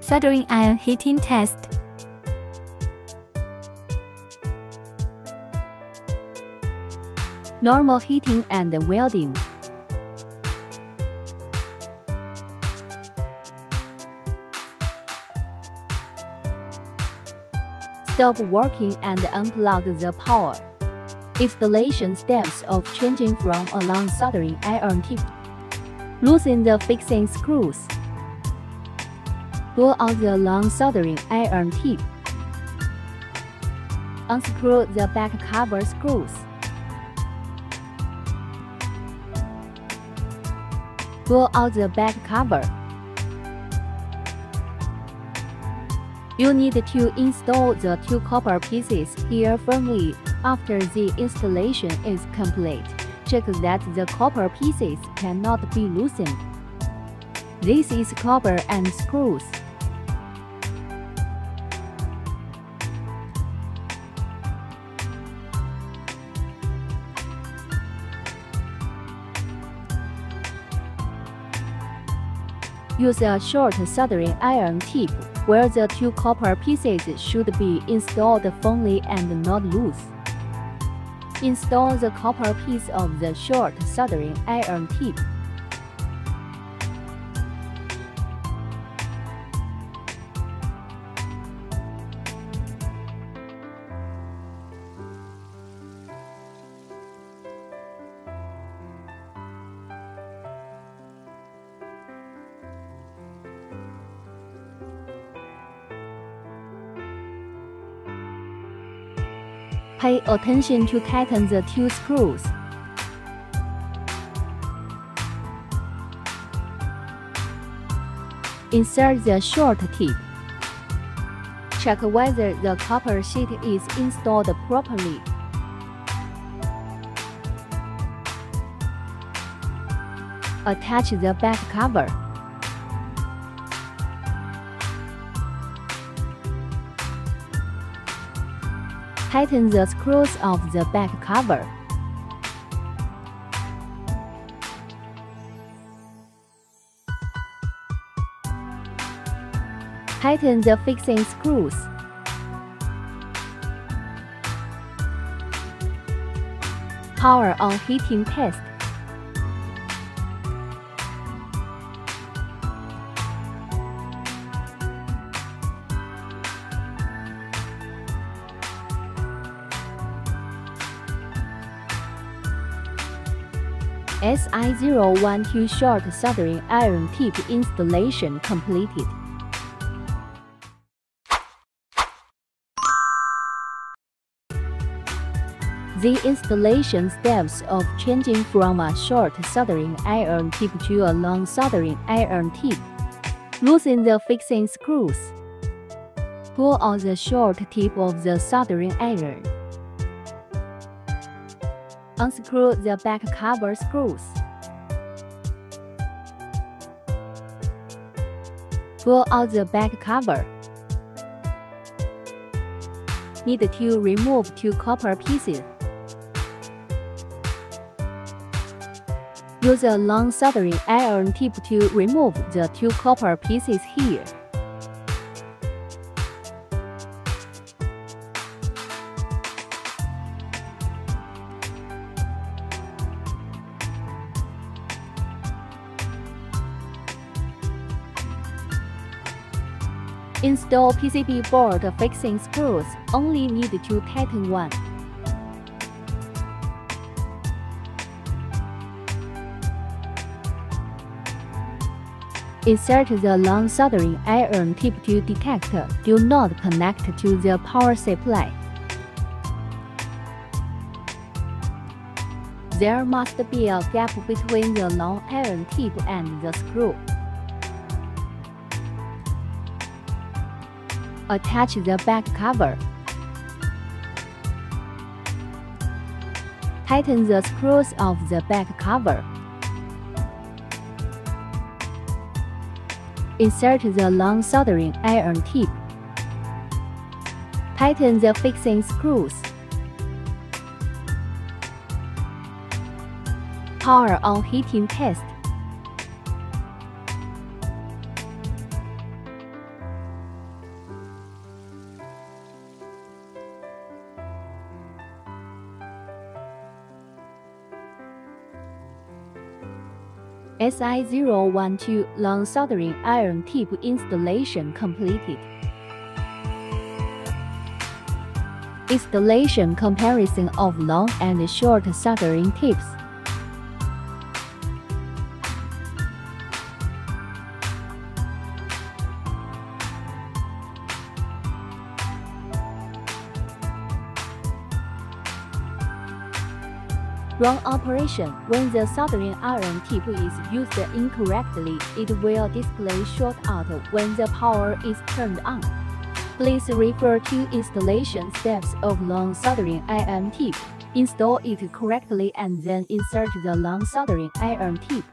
Soldering iron heating test. Normal heating and welding. Stop working and unplug the power. Installation steps of changing from a long soldering iron tip. Loosen the fixing screws. Pull out the long soldering iron tip. Unscrew the back cover screws. Pull out the back cover. You need to install the two copper pieces here firmly. After the installation is complete, check that the copper pieces cannot be loosened. This is copper and screws. Use a short soldering iron tip where the two copper pieces should be installed firmly and not loose. Install the copper piece of the short soldering iron tip. Pay attention to tighten the two screws. Insert the short tip. Check whether the copper sheet is installed properly. Attach the back cover. Tighten the screws of the back cover. Tighten the fixing screws. Power on heating test. SI012 short soldering iron tip installation completed. The installation steps of changing from a short soldering iron tip to a long soldering iron tip. Loosen the fixing screws. Pull out the short tip of the soldering iron. Unscrew the back cover screws. Pull out the back cover. Need to remove two copper pieces. Use a long soldering iron tip to remove the two copper pieces here. Install PCB board fixing screws, only need to tighten one. Insert the long soldering iron tip to detect do not connect to the power supply. There must be a gap between the long iron tip and the screw. Attach the back cover. Tighten the screws of the back cover. Insert the long soldering iron tip. Tighten the fixing screws. Power on heating test. SI012 long soldering iron tip installation completed. Installation comparison of long and short soldering tips. Wrong operation. When the soldering iron tip is used incorrectly, it will display short out when the power is turned on. Please refer to installation steps of long soldering iron tip. Install it correctly and then insert the long soldering iron tip.